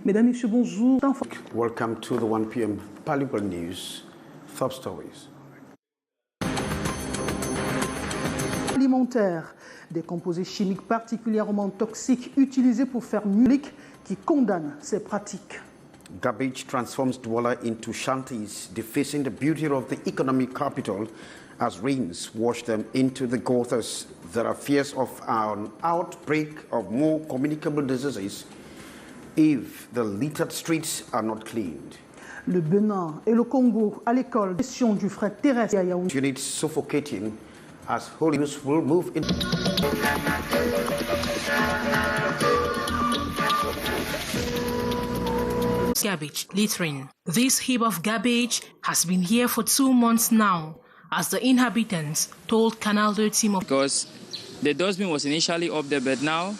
Mesdames, Messieurs, bonjour. Welcome to the 1 p.m. Bilingual News, top stories. Alimentaire, des composés chimiques particulièrement toxiques utilisés pour faire musique qui condamnent ces pratiques. Garbage transforms dweller into shanties, defacing the beauty of the economic capital as rains wash them into the gutters. There are fears of an outbreak of more communicable diseases if the littered streets are not cleaned. Le Bénin et le Congo à l'école, question du fret terrestre à Yaoundé. Units suffocating as holy news will move in. Garbage littering. This heap of garbage has been here for 2 months now, as the inhabitants told Canal team of. Because the dustbin was initially up there, but now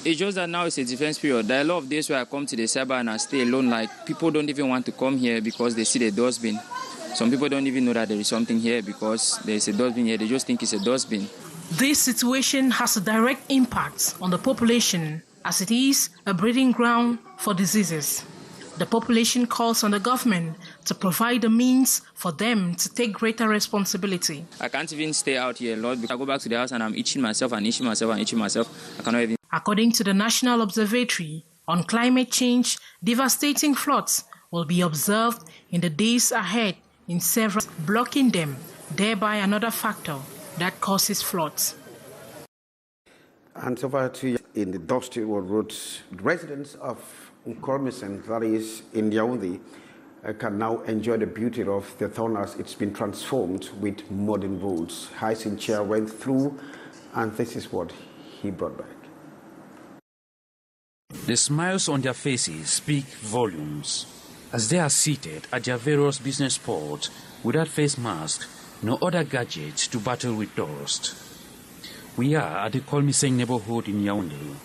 it's just that now it's a defense period. There are a lot of days where I come to the cyber and I stay alone. Like, people don't even want to come here because they see the dustbin. Some people don't even know that there is something here because there is a dustbin here. They just think it's a dustbin. This situation has a direct impact on the population, as it is a breeding ground for diseases. The population calls on the government to provide the means for them to take greater responsibility. I can't even stay out here a lot because I go back to the house and I'm itching myself and itching myself and itching myself. I cannot even. According to the National Observatory on Climate Change, devastating floods will be observed in the days ahead in several, blocking them, thereby another factor that causes floods. And so far in the dusty roads, residents of Nkormisen, that is in Yaoundé, can now enjoy the beauty of the town as it's been transformed with modern roads. Hyacin Chair went through, and this is what he brought back. The smiles on their faces speak volumes as they are seated at their various business spots without face masks, no other gadgets to battle with dust. We are at the Nkormisen neighborhood in Yaoundé,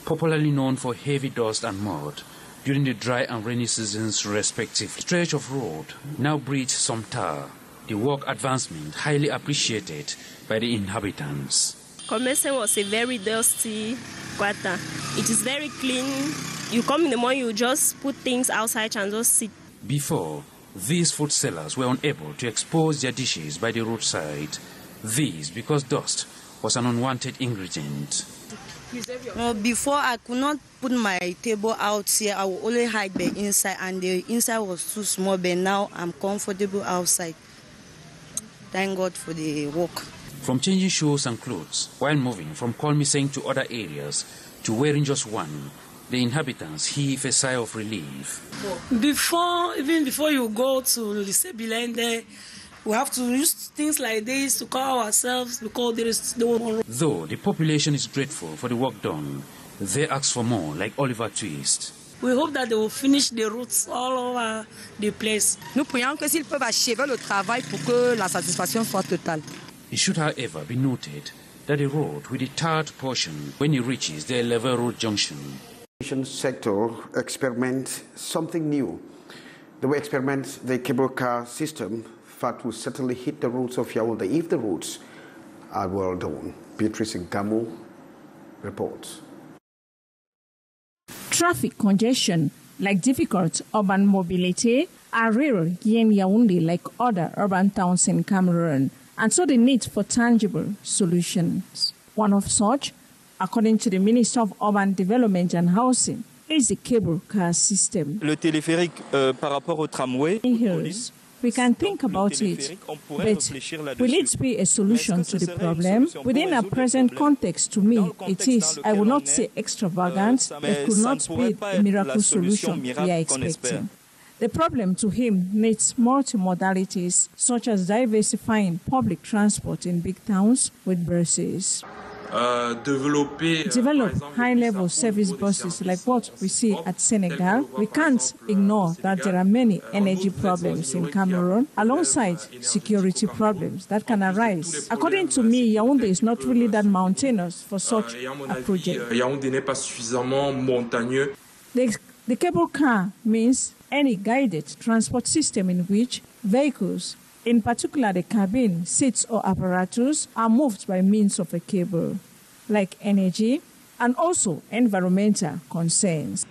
popularly known for heavy dust and mud during the dry and rainy seasons respectively. The stretch of road now breathes some tar, the work advancement highly appreciated by the inhabitants. Nkormisen was a very dusty quarter. It is very clean. You come in the morning, you just put things outside and just sit. Before, these food sellers were unable to expose their dishes by the roadside. This because dust was an unwanted ingredient. Before, I could not put my table out here. I would only hide the inside, and the inside was too small, but now I'm comfortable outside. Thank God for the work. From changing shoes and clothes while moving from Nkormisen to other areas to wearing just one, the inhabitants heave a sigh of relief. Even before you go to Lycée Bilingue, we have to use things like this to cover ourselves because there is no one. Though the population is grateful for the work done, they ask for more, like Oliver Twist. We hope that they will finish the routes all over the place. Nous prions que s'ils peuvent achever le travail pour que la satisfaction soit totale. It should, however, be noted that the road with the tarred portion when it reaches the level road junction. The sector experiment something new. They will experiment the cable car system that will certainly hit the roads of Yaoundé if the roads are well done. Beatrice Ngamo reports. Traffic congestion, like difficult urban mobility, are real in Yaoundé like other urban towns in Cameroon, and so the need for tangible solutions. One of such, according to the Minister of Urban Development and Housing, is the cable car system. Le téléphérique par rapport au tramway. We can think about it, but will it be a solution to the problem? Within our present context, to me, it is, I will not say extravagant, but could not be a miracle solution we are expecting. The problem to him needs multimodalities, such as diversifying public transport in big towns with buses. Develop high-level service buses like what we see at Senegal. We can't ignore that there are many energy problems in Cameroon alongside security problems that can arise. According to me, Yaoundé is not really that mountainous for such a project. The cable car means any guided transport system in which vehicles In particular, the cabin, seats or apparatus are moved by means of a cable, like energy and also environmental concerns.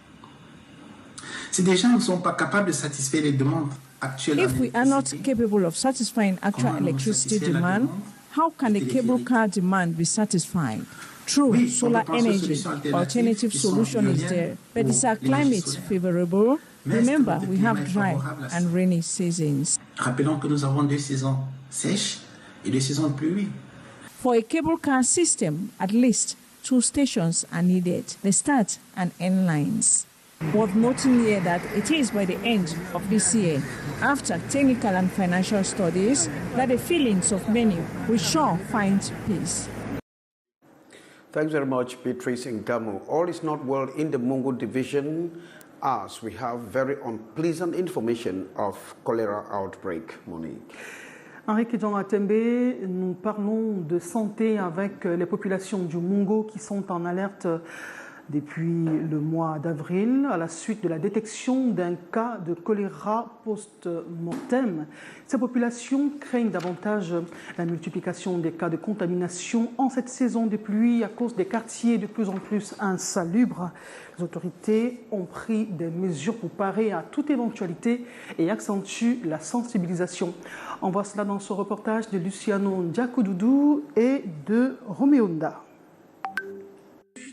Si des gens ne sont pas capables de satisfaire les demandes actuelles, if we are not capable of satisfying actual electricity demand, how can the cable car demand be satisfied? True, solar energy, alternative solution is there, but is our climate favorable? Remember, we have dry and rainy seasons. Rappelons que nous avons 2 saisons sèches et 2 saisons de pluie. For a cable car system, at least 2 stations are needed, the start and end lines. Worth noting here that it is by the end of this year, after technical and financial studies, that the feelings of many will sure find peace. Thanks very much, Beatrice Ngamu. All is not well in the Mungo division as we have very unpleasant information of cholera outbreak. Monique. Henri Kidjon-Atembe, nous parlons de santé avec les populations du Mungo qui sont en alerte depuis le mois d'avril à la suite de la détection d'un cas de choléra post-mortem. Ces populations craignent davantage la multiplication des cas de contamination en cette saison de pluie à cause des quartiers de plus en plus insalubres. Les autorités ont pris des mesures pour parer à toute éventualité et accentuent la sensibilisation. On voit cela dans ce reportage de Luciano Ndiakodoudou et de Roméonda.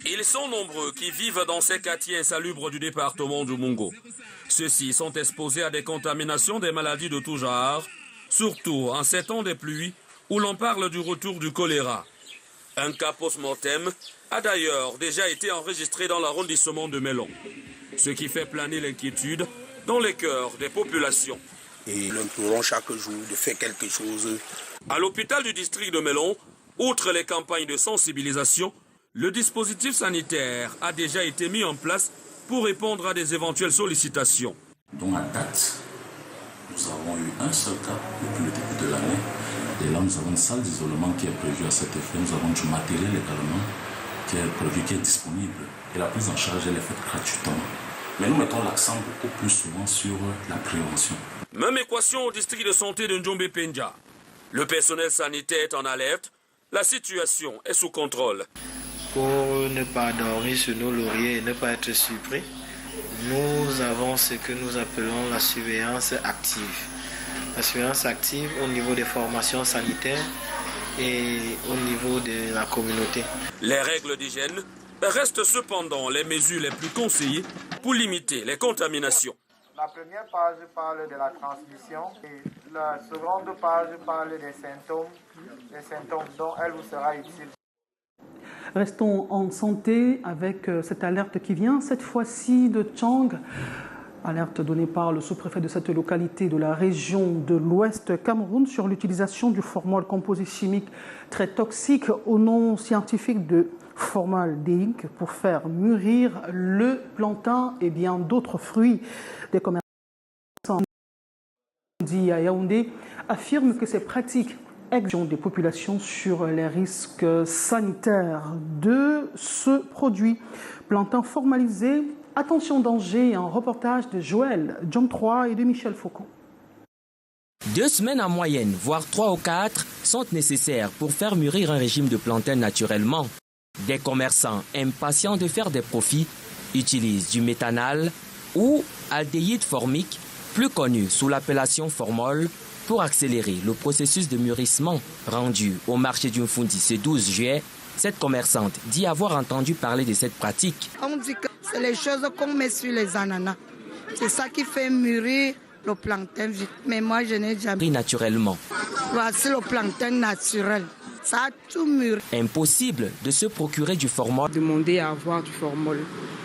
Ils sont nombreux qui vivent dans ces quartiers insalubres du département du Mungo. Ceux-ci sont exposés à des contaminations des maladies de tout genre, surtout en ces temps de pluie où l'on parle du retour du choléra. Un cas post-mortem a d'ailleurs déjà été enregistré dans l'arrondissement de Melon, ce qui fait planer l'inquiétude dans les cœurs des populations. Et nous implorons chaque jour de faire quelque chose. À l'hôpital du district de Melon, outre les campagnes de sensibilisation, le dispositif sanitaire a déjà été mis en place pour répondre à des éventuelles sollicitations. Donc à date, nous avons eu un seul cas depuis le début de l'année. Et là, nous avons une salle d'isolement qui est prévue à cet effet. Nous avons du matériel également qui est prévu, qui est disponible. Et la prise en charge, elle est faite gratuitement. Mais nous mettons l'accent beaucoup plus souvent sur la prévention. Même équation au district de santé de Njombe-Penja. Le personnel sanitaire est en alerte. La situation est sous contrôle. Pour ne pas dormir sur nos lauriers et ne pas être surpris, nous avons ce que nous appelons la surveillance active. La surveillance active au niveau des formations sanitaires et au niveau de la communauté. Les règles d'hygiène restent cependant les mesures les plus conseillées pour limiter les contaminations. La première page parle de la transmission et la seconde page parle des symptômes dont elle vous sera utile. Restons en santé avec cette alerte qui vient, cette fois-ci de Tchang. Alerte donnée par le sous-préfet de cette localité de la région de l'Ouest Cameroun sur l'utilisation du formol composé chimique très toxique au nom scientifique de formaldéhyde pour faire mûrir le plantain et bien d'autres fruits. Des commerçants à Yaoundé affirment que ces pratiques exemptent des populations sur les risques sanitaires de ce produit. Plantain formalisé, attention danger, un reportage de Joël, John 3 et de Michel Foucault. 2 semaines en moyenne, voire 3 ou 4, sont nécessaires pour faire mûrir un régime de plantain naturellement. Des commerçants impatients de faire des profits utilisent du méthanal ou aldéhyde formique, plus connu sous l'appellation formol, pour accélérer le processus de mûrissement. Rendu au marché d'une Fundi ce 12 juillet, cette commerçante dit avoir entendu parler de cette pratique. On dit que c'est les choses qu'on met sur les ananas. C'est ça qui fait mûrir le plantain vite. Mais moi, je n'ai jamais... Naturellement. Voici le plantain naturel. Ça a tout mûri. Impossible de se procurer du formol. Demander à avoir du formol.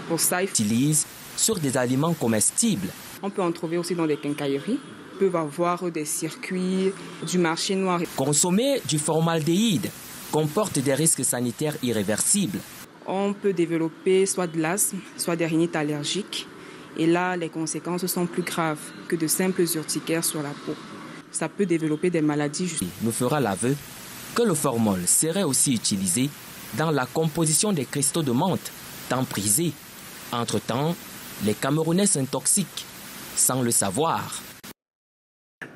Pour ça, il utilise sur des aliments comestibles. On peut en trouver aussi dans les quincailleries. Peuvent avoir des circuits, du marché noir. Consommer du formaldéhyde comporte des risques sanitaires irréversibles. On peut développer soit de l'asthme, soit des rhinites allergiques. Et là, les conséquences sont plus graves que de simples urticaires sur la peau. Ça peut développer des maladies. Nous fera l'aveu que le formol serait aussi utilisé dans la composition des cristaux de menthe, tant prisés. Entre-temps, les Camerounais s'intoxiquent sans le savoir.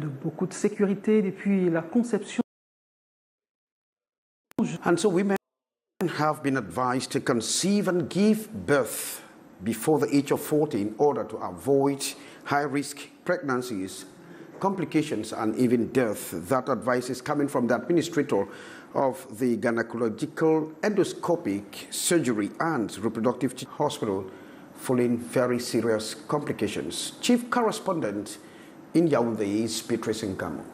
de beaucoup de sécurité depuis la conception. And so women have been advised to conceive and give birth before the age of 40 in order to avoid high-risk pregnancies, complications, and even death. That advice is coming from the administrator of the Gynecological Endoscopic Surgery and Reproductive Hospital following very serious complications. Chief Correspondent in Yaoundé is Beatrice Nkamo.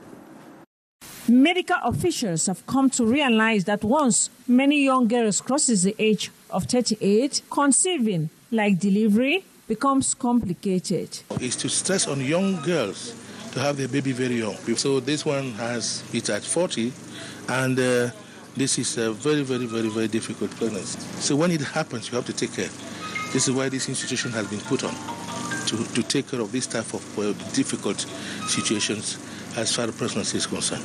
Medical officials have come to realize that once many young girls crosses the age of 38, conceiving, like delivery, becomes complicated. It's to stress on young girls to have their baby very young. So this one it's at 40, and this is a very, very, very, very difficult pregnancy. So when it happens, you have to take care. This is why this institution has been put on, to take care of this type of difficult situations as far as pregnancy is concerned.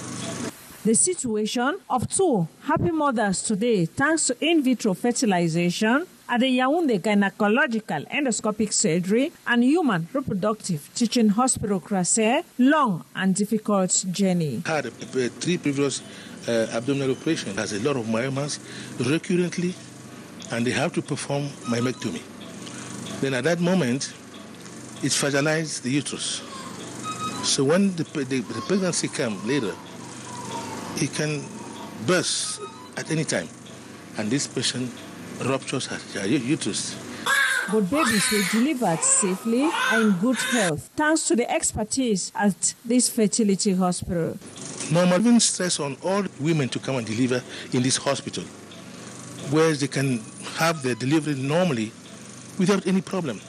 The situation of two happy mothers today, thanks to in vitro fertilization at the Yaoundé Gynecological Endoscopic Surgery and Human Reproductive Teaching Hospital, Cliquez, long and difficult journey. Had 3 previous abdominal operations, has a lot of myomas recurrently, and they have to perform myomectomy. Then at that moment, it fragilized the uterus. So when the pregnancy comes later, it can burst at any time, and this patient ruptures her uterus. But babies were delivered safely and in good health, thanks to the expertise at this fertility hospital. Normally, stress on all women to come and deliver in this hospital, where they can have their delivery normally without any problem.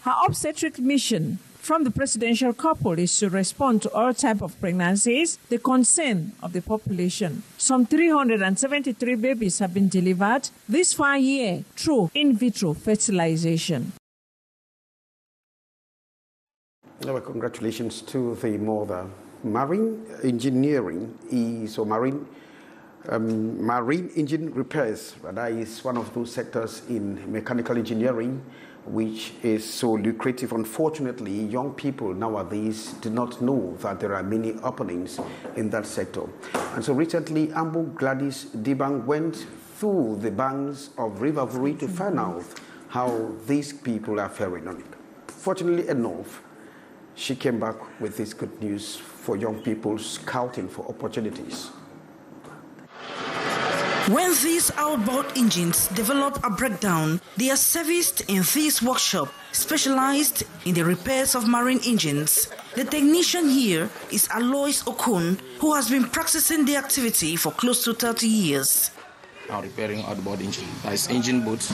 Her obstetric mission from the presidential couple is to respond to all types of pregnancies, the concern of the population. Some 373 babies have been delivered this far year through in vitro fertilization. Well, congratulations to the mother. Marine engineering marine engine repairs, that is one of those sectors in mechanical engineering which is so lucrative. Unfortunately, young people nowadays do not know that there are many openings in that sector. And so recently, Ambu Gladys Dibang went through the banks of River Vuri to find out how these people are faring on it. Fortunately enough, she came back with this good news for young people scouting for opportunities. When these outboard engines develop a breakdown, they are serviced in this workshop, specialized in the repairs of marine engines. The technician here is Alois Okun, who has been practicing the activity for close to 30 years. I'm repairing outboard engine. That's engine boats,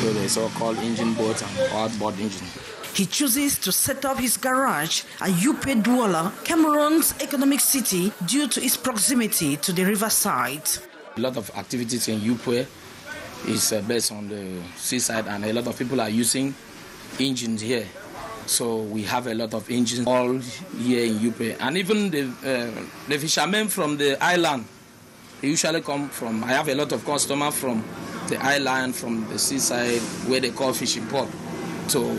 the so-called engine boats and outboard engine. He chooses to set up his garage at Yupe Douala, Cameroon's economic city, due to its proximity to the riverside. A lot of activities in Yupe is based on the seaside, and a lot of people are using engines here. So we have a lot of engines all here in Yupe. And even the fishermen from the island, they usually come from, I have a lot of customers from the island, from the seaside, where they call fishing port. So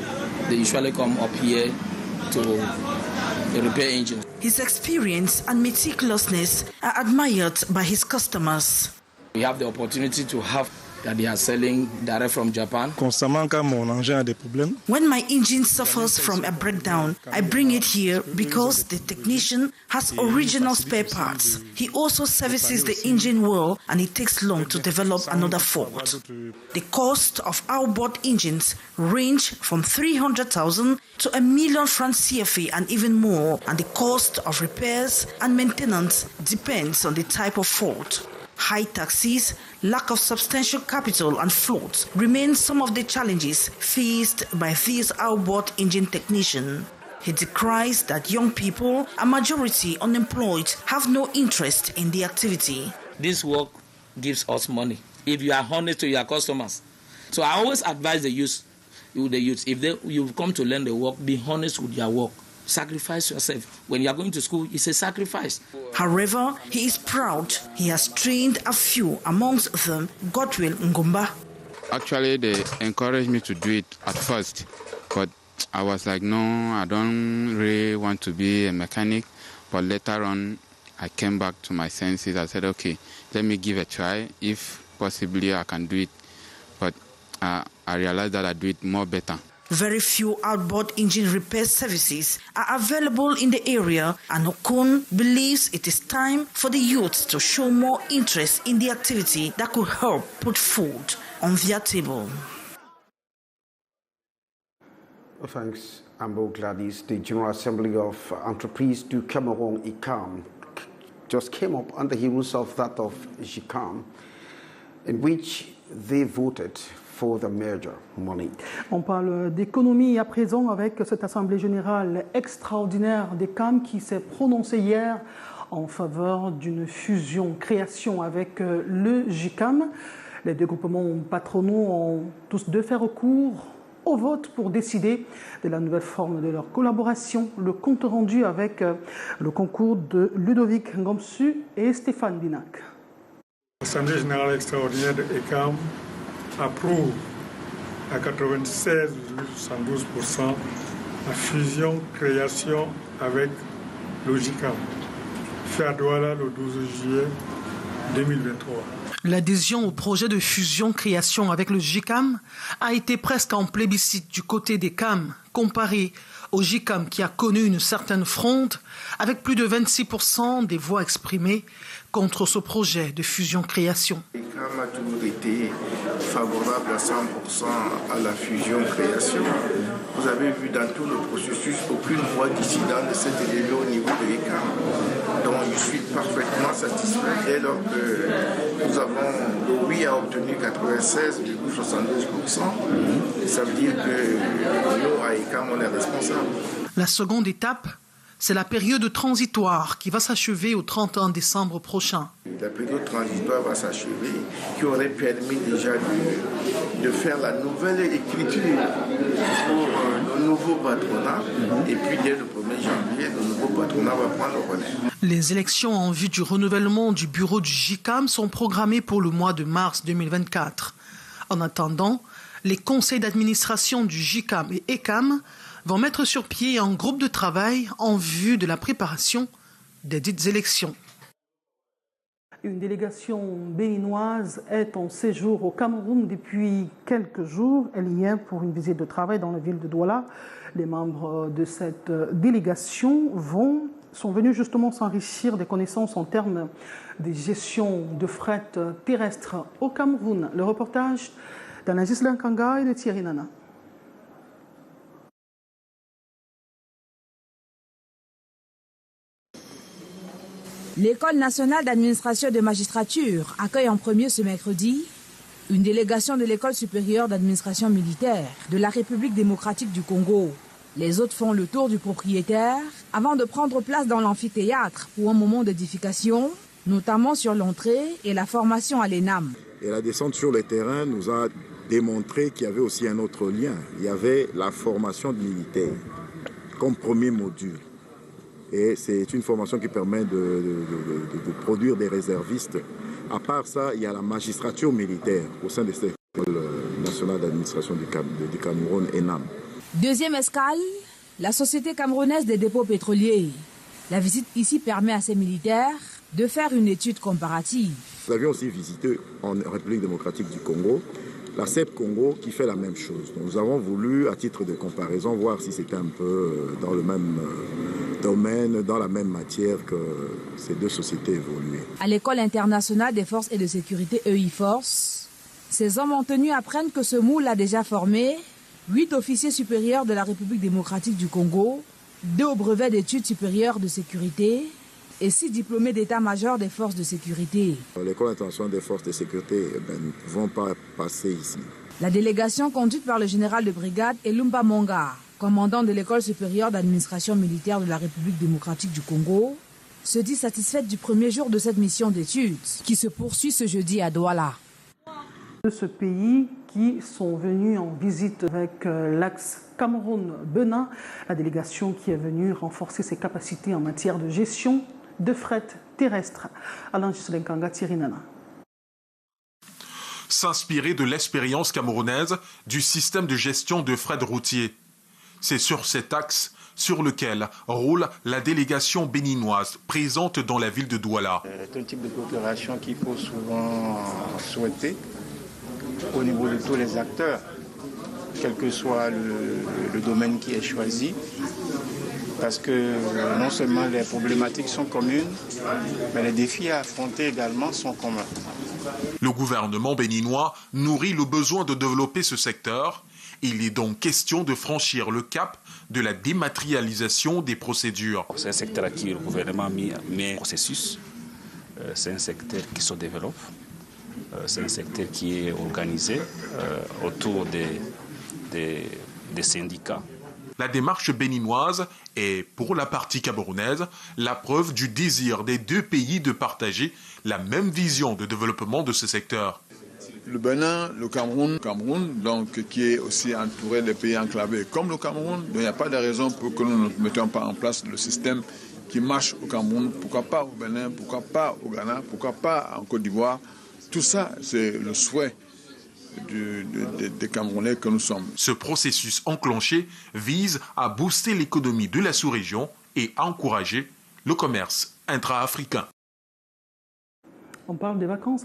they usually come up here to repair engines. His experience and meticulousness are admired by his customers. We have the opportunity to have that they are selling direct from Japan. When my engine suffers from a breakdown, I bring it here because the technician has original spare parts. He also services the engine well, and it takes long to develop another fault. The cost of outboard engines range from 300,000 to $1 million francs CFA and even more, and the cost of repairs and maintenance depends on the type of fault. High taxes, lack of substantial capital and float remain some of the challenges faced by this outboard engine technician. He decries that young people, a majority unemployed, have no interest in the activity. This work gives us money if you are honest to your customers. So I always advise the youth, if you come to learn the work, be honest with your work. Sacrifice yourself. When you are going to school, it's a sacrifice. However, he is proud he has trained a few, amongst them Godwill Ngumba. Actually, they encouraged me to do it at first, but I was like, no, I don't really want to be a mechanic. But later on, I came back to my senses. I said, okay, let me give a try. If possibly I can do it. But I realized that I do it more better. Very few outboard engine repair services are available in the area, and Okun believes it is time for the youth to show more interest in the activity that could help put food on their table. Thanks, Ambo Gladys. The General Assembly of Entreprises du Cameroun, ICAM, just came up on the heels of that of JICAM, in which they voted for the merger money. On parle d'économie à présent avec cette Assemblée générale extraordinaire des CAM qui s'est prononcée hier en faveur d'une fusion-création avec le JICAM. Les deux groupements patronaux ont tous deux fait recours au vote pour décider de la nouvelle forme de leur collaboration. Le compte rendu avec le concours de Ludovic Ngomsu et Stéphane Binac. L'Assemblée générale extraordinaire de ECAM approuve à 96,72% la fusion-création avec le JICAM, fait à Douala le 12 juillet 2023. L'adhésion au projet de fusion-création avec le JICAM a été presque en plébiscite du côté des CAM, comparé au JICAM qui a connu une certaine fronde, avec plus de 26% des voix exprimées contre ce projet de fusion-création. Le JICAM a toujours été favorable à 100% à la fusion-création. Vous avez vu dans tout le processus aucune voix dissidente de cet élément au niveau de l'ECAM. Donc je suis parfaitement satisfait dès lors que nous avons, le oui a obtenu 96,72%. Ça veut dire que nous, à ECAM, on est responsable. La seconde étape, c'est la période transitoire qui va s'achever au 31 décembre prochain. La période transitoire va s'achever, qui aurait permis déjà de faire la nouvelle écriture pour le nouveau patronat. Et puis dès le 1er janvier, le nouveau patronat va prendre le relais. Les élections en vue du renouvellement du bureau du JICAM sont programmées pour le mois de mars 2024. En attendant, les conseils d'administration du JICAM et ECAM vont mettre sur pied un groupe de travail en vue de la préparation des dites élections. Une délégation béninoise est en séjour au Cameroun depuis quelques jours. Elle y est pour une visite de travail dans la ville de Douala. Les membres de cette délégation sont venus justement s'enrichir des connaissances en termes de gestion de fret terrestre au Cameroun. Le reportage d'Anaïs Lankanga et de Thierry Nana. L'École nationale d'administration et de magistrature accueille en premier ce mercredi une délégation de l'École supérieure d'administration militaire de la République démocratique du Congo. Les autres font le tour du propriétaire avant de prendre place dans l'amphithéâtre pour un moment d'édification, notamment sur l'entrée et la formation à l'ENAM. Et la descente sur le terrain nous a démontré qu'il y avait aussi un autre lien. Il y avait la formation de militaires comme premier module. Et c'est une formation qui permet de produire des réservistes. À part ça, il y a la magistrature militaire au sein de cette école nationale d'administration du Cameroun, ENAM. Deuxième escale, la Société camerounaise des dépôts pétroliers. La visite ici permet à ces militaires de faire une étude comparative. Nous avions aussi visité en République démocratique du Congo la CEP Congo qui fait la même chose. Donc nous avons voulu, à titre de comparaison, voir si c'était un peu dans le même domaine, dans la même matière que ces deux sociétés évoluaient. À l'École internationale des forces et de sécurité EI-Force, ces hommes en tenue apprennent que ce moule a déjà formé 8 officiers supérieurs de la République démocratique du Congo, 2 au brevet d'études supérieures de sécurité et 6 diplômés d'état-major des forces de sécurité. L'École internationale des forces de sécurité ne vont pas passer ici. La délégation conduite par le général de brigade Elumba Monga, commandant de l'École supérieure d'administration militaire de la République démocratique du Congo, se dit satisfaite du premier jour de cette mission d'études qui se poursuit ce jeudi à Douala. De ce pays qui sont venus en visite avec l'axe Cameroun-Benin, la délégation qui est venue renforcer ses capacités en matière de gestion de fret terrestre. Alain Gisenkanga, Thierry Nana. S'inspirer de l'expérience camerounaise du système de gestion de fret routier. C'est sur cet axe sur lequel roule la délégation béninoise présente dans la ville de Douala. C'est un type de coopération qu'il faut souvent souhaiter au niveau de tous les acteurs, quel que soit le domaine qui est choisi, parce que non seulement les problématiques sont communes, mais les défis à affronter également sont communs. Le gouvernement béninois nourrit le besoin de développer ce secteur. Il est donc question de franchir le cap de la dématérialisation des procédures. C'est un secteur à qui le gouvernement met un processus. C'est un secteur qui se développe. C'est un secteur qui est organisé autour des syndicats. La démarche béninoise est, pour la partie camerounaise, la preuve du désir des deux pays de partager la même vision de développement de ce secteur. Le Bénin, le Cameroun, donc, qui est aussi entouré de pays enclavés comme le Cameroun, donc il n'y a pas de raison pour que nous ne mettions pas en place le système qui marche au Cameroun. Pourquoi pas au Bénin, pourquoi pas au Ghana, pourquoi pas en Côte d'Ivoire. Tout ça, c'est le souhait des Camerounais que nous sommes. Ce processus enclenché vise à booster l'économie de la sous-région et à encourager le commerce intra-africain. On parle des vacances.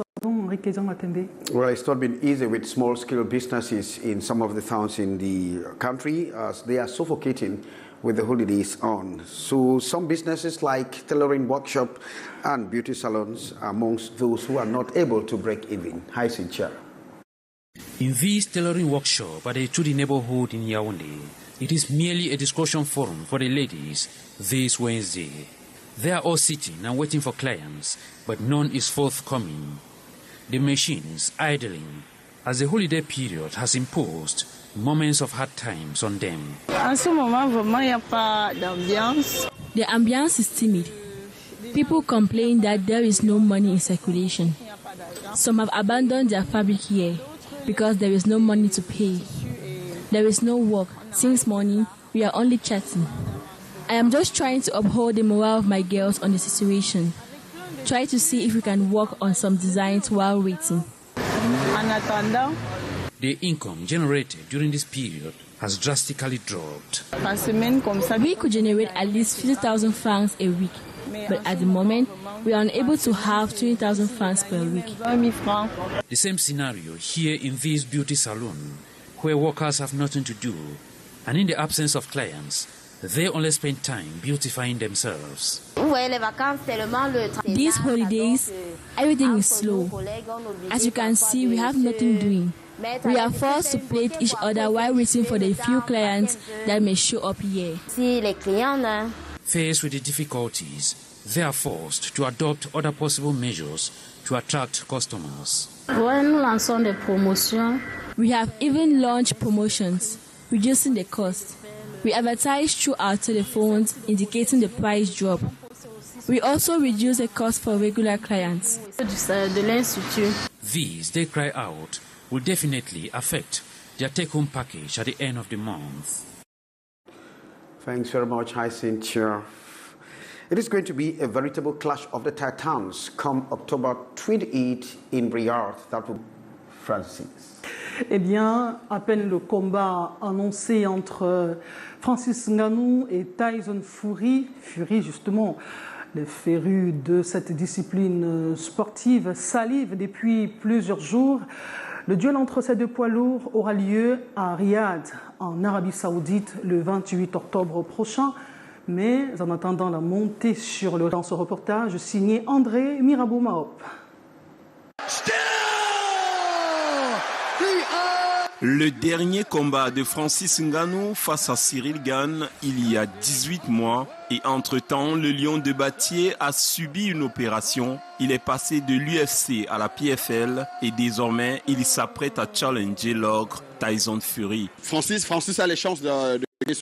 Well, it's not been easy with small-scale businesses in some of the towns in the country as they are suffocating with the holidays on. So some businesses like tailoring workshop and beauty salons are amongst those who are not able to break even. Hi, Cynthia. In this tailoring workshop at the Tudi neighborhood in Yaoundé, it is merely a discussion forum for the ladies this Wednesday. They are all sitting and waiting for clients, but none is forthcoming. The machines idling as the holiday period has imposed moments of hard times on them. En ce moment, vraiment, il n'y a pas d'ambiance. The ambiance is timid. People complain that there is no money in circulation. Some have abandoned their fabric here because there is no money to pay. There is no work. Since morning, we are only chatting. I am just trying to uphold the morale of my girls on the situation. Try to see if we can work on some designs while waiting. The income generated during this period has drastically dropped. We could generate at least 50,000 francs a week, but at the moment, we are unable to have 20,000 francs per week. The same scenario here in this beauty salon, where workers have nothing to do, and in the absence of clients, they only spend time beautifying themselves. These holidays, everything is slow. As you can see, we have nothing doing. We are forced to plate each other while waiting for the few clients that may show up here. Faced with the difficulties, they are forced to adopt other possible measures to attract customers. We have even launched promotions, reducing the cost. We advertise through our telephones, indicating the price drop. We also reduce the cost for regular clients. These, they cry out, will definitely affect their take-home package at the end of the month. Thanks very much, Cynthia. It is going to be a veritable clash of the titans come October 28 in Riyadh. That will Francis. Eh bien, à peine le combat annoncé entre Francis Ngannou et Tyson Fury justement, les férus de cette discipline sportive salivent depuis plusieurs jours. Le duel entre ces deux poids lourds aura lieu à Riyad, en Arabie Saoudite, le 28 octobre prochain. Mais en attendant la montée sur le dans ce reportage signé André Mirabou-Maop. Le dernier combat de Francis Ngannou face à Cyril Gane il y a 18 mois et entre-temps, le lion de Batier a subi une opération. Il est passé de l'UFC à la PFL et désormais, il s'apprête à challenger l'ogre Tyson Fury. Francis a les chances de gagner.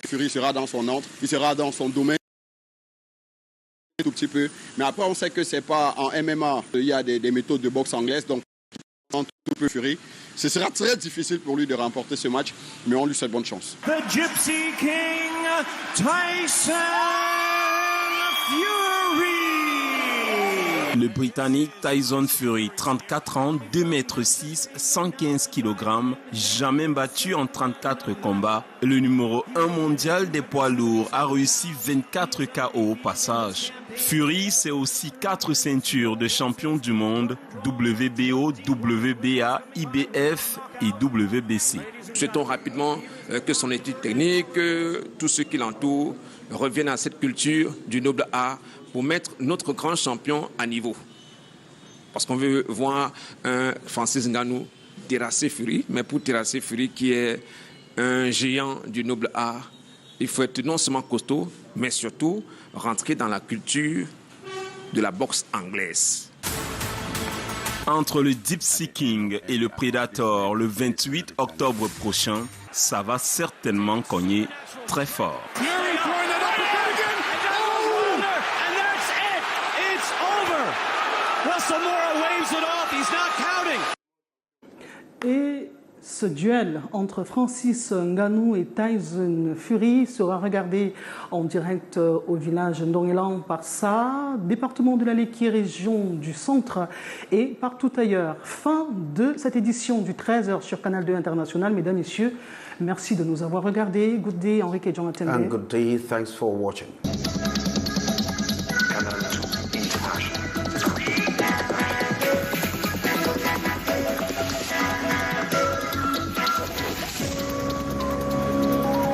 Fury sera dans son ordre, il sera dans son domaine un tout petit peu. Mais après, on sait que c'est pas en MMA, il y a des méthodes de boxe anglaise, donc tout peu Fury. Ce sera très difficile pour lui de remporter ce match, mais on lui souhaite bonne chance. The Gypsy King, Tyson Fury. Le Britannique Tyson Fury, 34 ans, 2,6 m, 115 kg, jamais battu en 34 combats. Le numéro 1 mondial des poids lourds a réussi 24 KO au passage. Fury, c'est aussi 4 ceintures de champion du monde, WBO, WBA, IBF et WBC. Souhaitons rapidement que son étude technique, tout ce qui l'entoure, reviennent à cette culture du noble art pour mettre notre grand champion à niveau. Parce qu'on veut voir un Francis Ngannou terrasser Fury, mais pour terrasser Fury qui est un géant du noble art, il faut être non seulement costaud, mais surtout rentrer dans la culture de la boxe anglaise. Entre le Deep Sea King et le Predator le 28 octobre prochain, ça va certainement cogner très fort. Et ce duel entre Francis Ngannou et Tyson Fury sera regardé en direct au village Ndongelan par ça, département de la Léki, région du centre et partout ailleurs. Fin de cette édition du 13h sur Canal 2 International. Mesdames, Messieurs, merci de nous avoir regardés. Good day, Henrique et Jean Atembe. And good day, thanks for watching.